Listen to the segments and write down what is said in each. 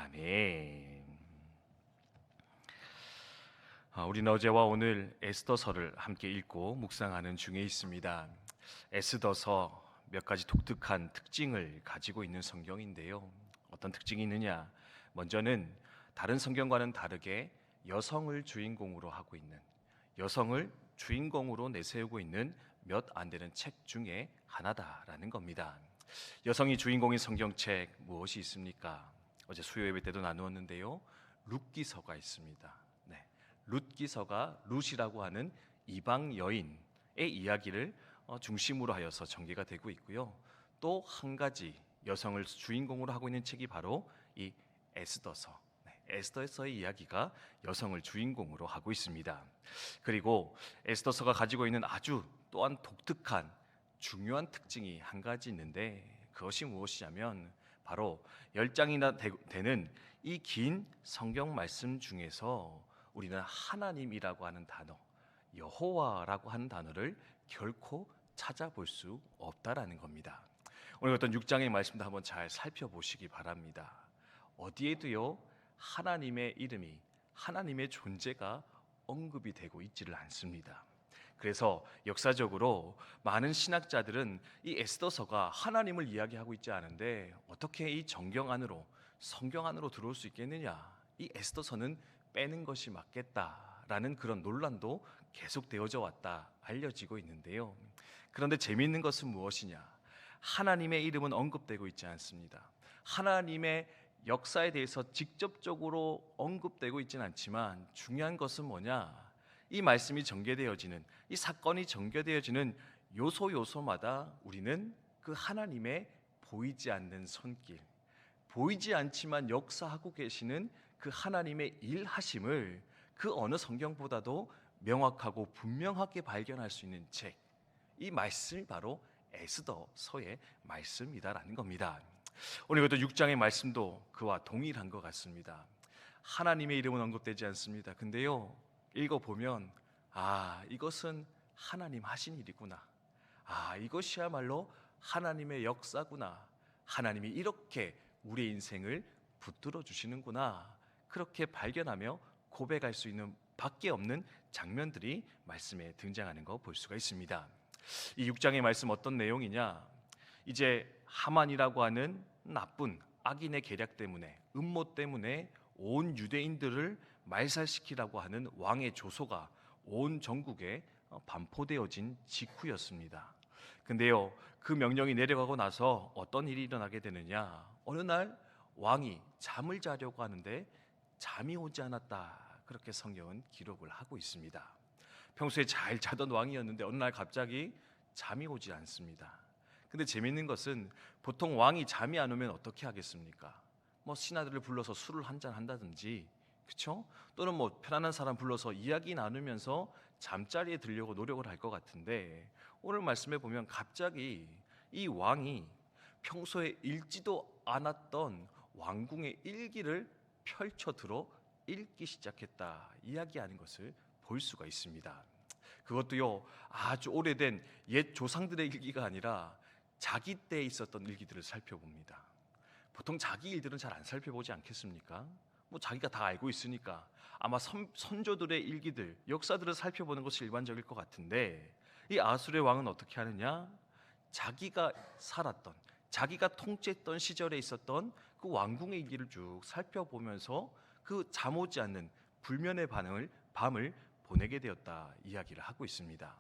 아멘. 우리는 어제와 오늘 에스더서를 함께 읽고 묵상하는 중에 있습니다. 에스더서 몇 가지 독특한 특징을 가지고 있는 성경인데요. 어떤 특징이 있느냐? 먼저는 다른 성경과는 다르게 여성을 주인공으로 하고 있는, 여성을 주인공으로 내세우고 있는 몇 안 되는 책 중에 하나다라는 겁니다. 여성이 주인공인 성경책 무엇이 있습니까? 어제 수요 예배 때도 나누었는데요. 룻기서가 있습니다. 네, 룻기서가 룻이라고 하는 이방 여인의 이야기를 중심으로 하여서 전개가 되고 있고요. 또 한 가지 여성을 주인공으로 하고 있는 책이 바로 이 에스더서. 에스더서의 이야기가 여성을 주인공으로 하고 있습니다. 그리고 에스더서가 가지고 있는 아주 또한 독특한 중요한 특징이 한 가지 있는데 그것이 무엇이냐면 바로 10장이나 되는 이 긴 성경 말씀 중에서 우리는 하나님이라고 하는 단어, 여호와라고 하는 단어를 결코 찾아볼 수 없다라는 겁니다. 오늘 어떤 6장의 말씀도 한번 잘 살펴보시기 바랍니다. 어디에도요 하나님의 이름이, 하나님의 존재가 언급이 되고 있지를 않습니다. 그래서 역사적으로 많은 신학자들은 이 에스더서가 하나님을 이야기하고 있지 않은데 어떻게 이 성경 안으로 들어올 수 있겠느냐, 이 에스더서는 빼는 것이 맞겠다라는 그런 논란도 계속되어져 왔다 알려지고 있는데요. 그런데 재미있는 것은 무엇이냐? 하나님의 이름은 언급되고 있지 않습니다. 하나님의 역사에 대해서 직접적으로 언급되고 있지는 않지만 중요한 것은 뭐냐? 이 말씀이 전개되어지는, 이 사건이 전개되어지는 요소마다 우리는 그 하나님의 보이지 않는 손길, 보이지 않지만 역사하고 계시는 그 하나님의 일하심을 그 어느 성경보다도 명확하고 분명하게 발견할 수 있는 책, 이 말씀이 바로 에스더서의 말씀이다라는 겁니다. 오늘 이것도 6장의 말씀도 그와 동일한 것 같습니다. 하나님의 이름은 언급되지 않습니다. 근데요 읽어보면 이것은 하나님 하신 일이구나, 이것이야말로 하나님의 역사구나, 하나님이 이렇게 우리의 인생을 붙들어 주시는구나, 그렇게 발견하며 고백할 수 있는 밖에 없는 장면들이 말씀에 등장하는 거 볼 수가 있습니다. 이 6장의 말씀 어떤 내용이냐? 이제 하만이라고 하는 나쁜 악인의 계략 때문에, 음모 때문에 온 유대인들을 말살시키라고 하는 왕의 조소가 온 전국에 반포되어진 직후였습니다. 근데요 그 명령이 내려가고 나서 어떤 일이 일어나게 되느냐? 어느 날 왕이 잠을 자려고 하는데 잠이 오지 않았다, 그렇게 성경은 기록을 하고 있습니다. 평소에 잘 자던 왕이었는데 어느 날 갑자기 잠이 오지 않습니다. 근데 재밌는 것은 보통 왕이 잠이 안 오면 어떻게 하겠습니까? 신하들을 불러서 술을 한잔 한다든지, 그렇죠? 또는 편안한 사람 불러서 이야기 나누면서 잠자리에 들려고 노력을 할 것 같은데 오늘 말씀에 보면 갑자기 이 왕이 평소에 읽지도 않았던 왕궁의 일기를 펼쳐 들어 읽기 시작했다 이야기하는 것을 볼 수가 있습니다. 그것도요 아주 오래된 옛 조상들의 일기가 아니라 자기 때에 있었던 일기들을 살펴봅니다. 보통 자기 일들은 잘 안 살펴보지 않겠습니까? 자기가 다 알고 있으니까 아마 선조들의 일기들, 역사들을 살펴보는 것이 일반적일 것 같은데 이 아수르의 왕은 어떻게 하느냐? 자기가 살았던, 자기가 통치했던 시절에 있었던 그 왕궁의 일기를 쭉 살펴보면서 그 잠 오지 않는 불면의 밤을 보내게 되었다 이야기를 하고 있습니다.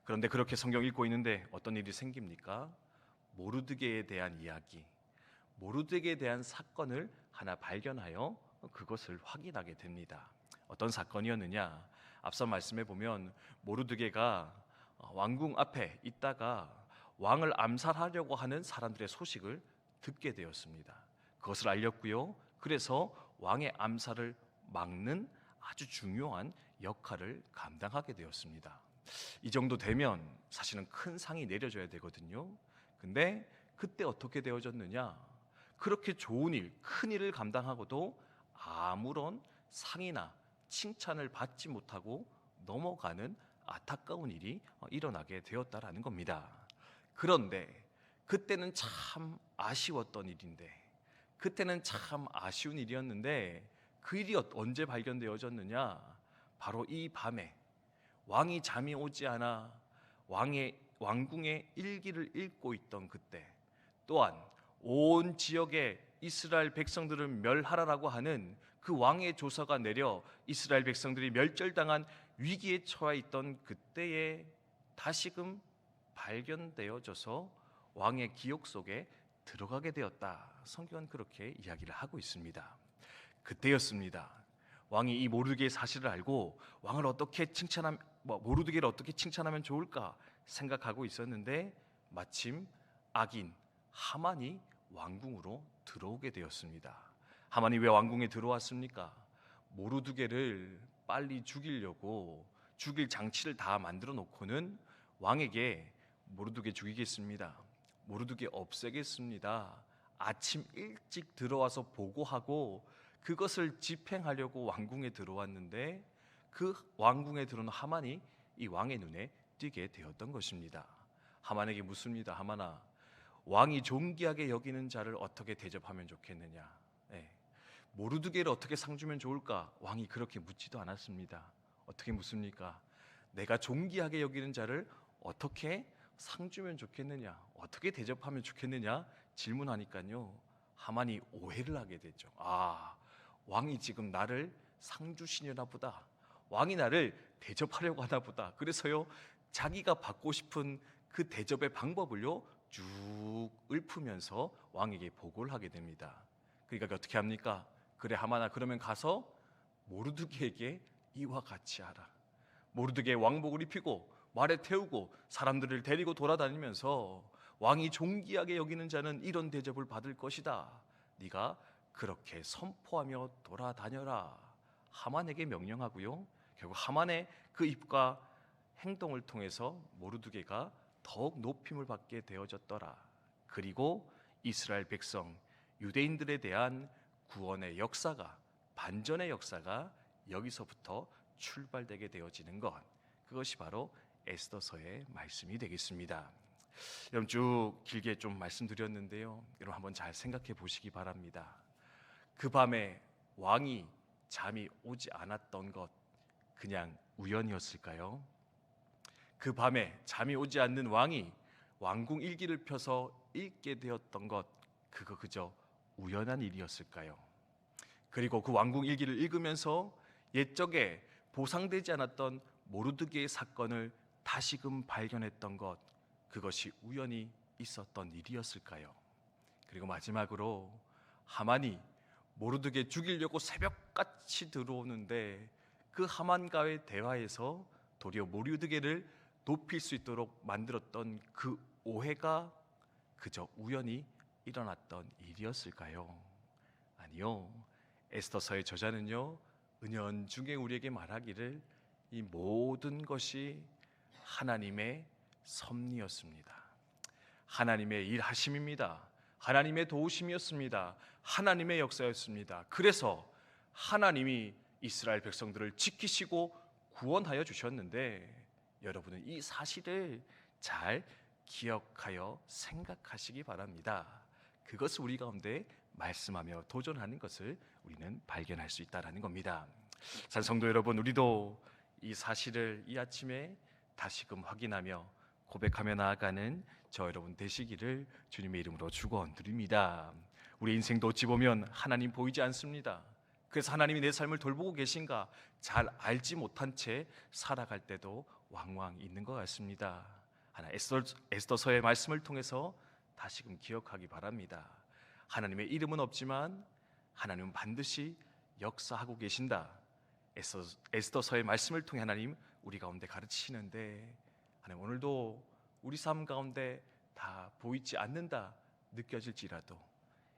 그런데 그렇게 성경 읽고 있는데 어떤 일이 생깁니까? 모르드게에 대한 이야기, 모르드게에 대한 사건을 하나 발견하여 그것을 확인하게 됩니다. 어떤 사건이었느냐? 앞서 말씀해 보면 모르드게가 왕궁 앞에 있다가 왕을 암살하려고 하는 사람들의 소식을 듣게 되었습니다. 그것을 알렸고요. 그래서 왕의 암살을 막는 아주 중요한 역할을 감당하게 되었습니다. 이 정도 되면 사실은 큰 상이 내려져야 되거든요. 근데 그때 어떻게 되어졌느냐? 그렇게 좋은 일, 큰 일을 감당하고도 아무런 상이나 칭찬을 받지 못하고 넘어가는 안타까운 일이 일어나게 되었다라는 겁니다. 그런데 그때는 참 아쉬웠던 일인데 그때는 참 아쉬운 일이었는데 그 일이 언제 발견되어졌느냐? 바로 이 밤에 왕이 잠이 오지 않아 왕궁의 일기를 읽고 있던 그때, 또한 온 지역의 이스라엘 백성들을 멸하라라고 하는 그 왕의 조서가 내려 이스라엘 백성들이 멸절당한 위기에 처해 있던 그때에 다시금 발견되어져서 왕의 기억 속에 들어가게 되었다. 성경은 그렇게 이야기를 하고 있습니다. 그때였습니다. 왕이 이 모르드게의 사실을 알고 왕을 어떻게 모르드게를 어떻게 칭찬하면 좋을까 생각하고 있었는데 마침 악인 하만이 왕궁으로 들어오게 되었습니다. 하만이 왜 왕궁에 들어왔습니까? 모르드게를 빨리 죽이려고 죽일 장치를 다 만들어 놓고는 왕에게 모르드게 죽이겠습니다, 모르드게 없애겠습니다, 아침 일찍 들어와서 보고하고 그것을 집행하려고 왕궁에 들어왔는데 그 왕궁에 들어온 하만이 이 왕의 눈에 띄게 되었던 것입니다. 하만에게 묻습니다. 하만아, 왕이 존귀하게 여기는 자를 어떻게 대접하면 좋겠느냐? 모르드게를 어떻게 상 주면 좋을까? 왕이 그렇게 묻지도 않았습니다. 어떻게 묻습니까? 내가 존귀하게 여기는 자를 어떻게 상 주면 좋겠느냐? 어떻게 대접하면 좋겠느냐? 질문하니까요, 하만이 오해를 하게 되죠. 왕이 지금 나를 상 주시려나 보다, 왕이 나를 대접하려고 하나 보다. 그래서요, 자기가 받고 싶은 그 대접의 방법을요 쭉 읊으면서 왕에게 보고를 하게 됩니다. 그러니까 어떻게 합니까? 그래 하만아, 그러면 가서 모르드게에게 이와 같이 하라. 모르드게 왕복을 입히고 말에 태우고 사람들을 데리고 돌아다니면서 왕이 존귀하게 여기는 자는 이런 대접을 받을 것이다, 네가 그렇게 선포하며 돌아다녀라. 하만에게 명령하고요, 결국 하만의 그 입과 행동을 통해서 모르드게가 더욱 높임을 받게 되어졌더라. 그리고 이스라엘 백성, 유대인들에 대한 구원의 역사가, 반전의 역사가 여기서부터 출발되게 되어지는 것, 그것이 바로 에스더서의 말씀이 되겠습니다. 여러분, 쭉 길게 좀 말씀드렸는데요, 여러분 한번 잘 생각해 보시기 바랍니다. 그 밤에 왕이 잠이 오지 않았던 것 그냥 우연이었을까요? 그 밤에 잠이 오지 않는 왕이 왕궁 일기를 펴서 읽게 되었던 것, 그거 그저 우연한 일이었을까요? 그리고 그 왕궁 일기를 읽으면서 옛적에 보상되지 않았던 모르드게의 사건을 다시금 발견했던 것, 그것이 우연히 있었던 일이었을까요? 그리고 마지막으로 하만이 모르드게 죽이려고 새벽같이 들어오는데 그 하만과의 대화에서 도리어 모르드게를 높일 수 있도록 만들었던 그 오해가 그저 우연히 일어났던 일이었을까요? 아니요. 에스더서의 저자는요, 은연중에 우리에게 말하기를 이 모든 것이 하나님의 섭리였습니다. 하나님의 일하심입니다. 하나님의 도우심이었습니다. 하나님의 역사였습니다. 그래서 하나님이 이스라엘 백성들을 지키시고 구원하여 주셨는데, 여러분은 이 사실을 잘 기억하여 생각하시기 바랍니다. 그것을 우리 가운데 말씀하며 도전하는 것을 우리는 발견할 수 있다는 겁니다. 성도 여러분, 우리도 이 사실을 이 아침에 다시금 확인하며 고백하며 나아가는 저 여러분 되시기를 주님의 이름으로 축원드립니다. 우리 인생도 어찌 보면 하나님 보이지 않습니다. 그래서 하나님이 내 삶을 돌보고 계신가 잘 알지 못한 채 살아갈 때도 왕왕 있는 것 같습니다. 하나 에스더서의 말씀을 통해서 다시금 기억하기 바랍니다. 하나님의 이름은 없지만 하나님은 반드시 역사하고 계신다. 에스더서의 말씀을 통해 하나님 우리 가운데 가르치시는데, 하나님 오늘도 우리 삶 가운데 다 보이지 않는다 느껴질지라도,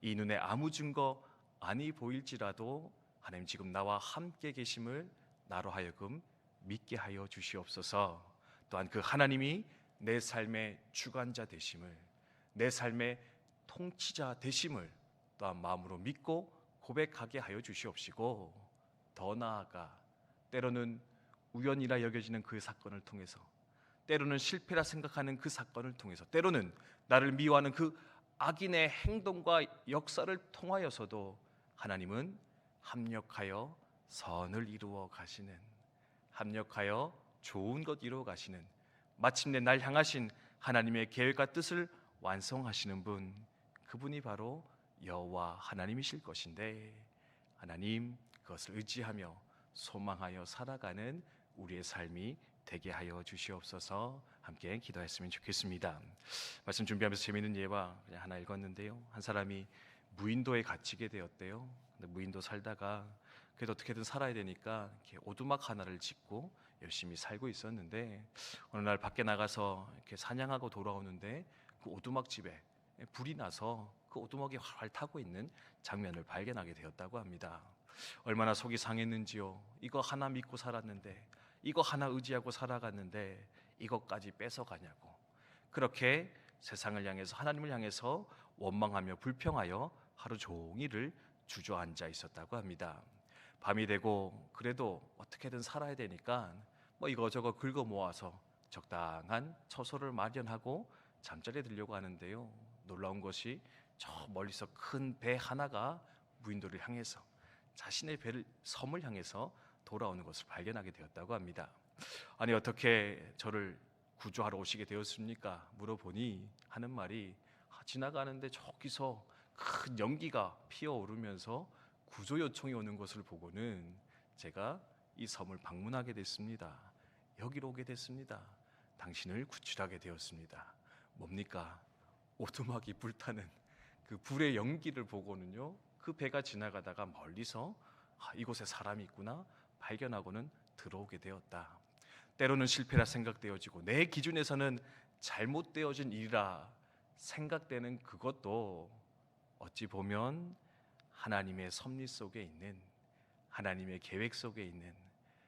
이 눈에 아무 증거 아니 보일지라도 하나님 지금 나와 함께 계심을 나로 하여금 믿게 하여 주시옵소서. 또한 그 하나님이 내 삶의 주관자 되심을, 내 삶의 통치자 되심을 또한 마음으로 믿고 고백하게 하여 주시옵시고, 더 나아가 때로는 우연이라 여겨지는 그 사건을 통해서, 때로는 실패라 생각하는 그 사건을 통해서, 때로는 나를 미워하는 그 악인의 행동과 역사를 통하여서도 하나님은 합력하여 선을 이루어 가시는, 합력하여 좋은 것 이루어 가시는, 마침내 날 향하신 하나님의 계획과 뜻을 완성하시는 분, 그분이 바로 여호와 하나님이실 것인데, 하나님 그것을 의지하며 소망하여 살아가는 우리의 삶이 되게 하여 주시옵소서. 함께 기도했으면 좋겠습니다. 말씀 준비하면서 재미있는 예화 그냥 하나 읽었는데요. 한 사람이 무인도에 갇히게 되었대요. 근데 무인도 살다가 그래도 어떻게든 살아야 되니까 이렇게 오두막 하나를 짓고 열심히 살고 있었는데, 어느 날 밖에 나가서 이렇게 사냥하고 돌아오는데 그 오두막 집에 불이 나서 그 오두막이 활활 타고 있는 장면을 발견하게 되었다고 합니다. 얼마나 속이 상했는지요. 이거 하나 믿고 살았는데, 이거 하나 의지하고 살아갔는데 이것까지 뺏어가냐고. 그렇게 세상을 향해서, 하나님을 향해서 원망하며 불평하여 하루 종일을 주저앉아 있었다고 합니다. 밤이 되고 그래도 어떻게든 살아야 되니까 뭐 이거저거 긁어 모아서 적당한 처소를 마련하고 잠자리에 들려고 하는데요. 놀라운 것이 저 멀리서 큰 배 하나가 무인도를 향해서, 자신의 배를, 섬을 향해서 돌아오는 것을 발견하게 되었다고 합니다. 아니 어떻게 저를 구조하러 오시게 되었습니까? 물어보니 하는 말이, 지나가는데 저기서 큰 연기가 피어오르면서 구조 요청이 오는 것을 보고는 제가 이 섬을 방문하게 됐습니다. 여기로 오게 됐습니다. 당신을 구출하게 되었습니다. 뭡니까? 오두막이 불타는 그 불의 연기를 보고는요, 그 배가 지나가다가 멀리서 이곳에 사람이 있구나 발견하고는 들어오게 되었다. 때로는 실패라 생각되어지고 내 기준에서는 잘못되어진 일이라 생각되는 그것도 어찌 보면 하나님의 섭리 속에 있는, 하나님의 계획 속에 있는,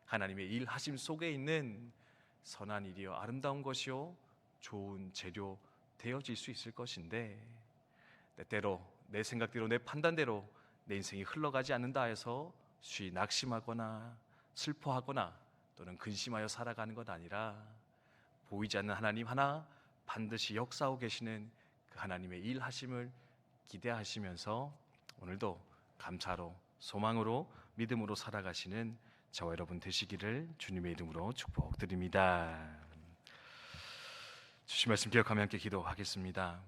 하나님의 일하심 속에 있는 선한 일이요 아름다운 것이요 좋은 재료 되어질 수 있을 것인데, 때때로 내 생각대로, 내 판단대로 내 인생이 흘러가지 않는다 해서 쉬 낙심하거나 슬퍼하거나 또는 근심하여 살아가는 것 아니라, 보이지 않는 하나님 하나 반드시 역사하고 계시는 그 하나님의 일하심을 기대하시면서 오늘도 감사로, 소망으로, 믿음으로 살아가시는 저와 여러분 되시기를 주님의 이름으로 축복드립니다. 주신 말씀 기억하며 함께 기도하겠습니다.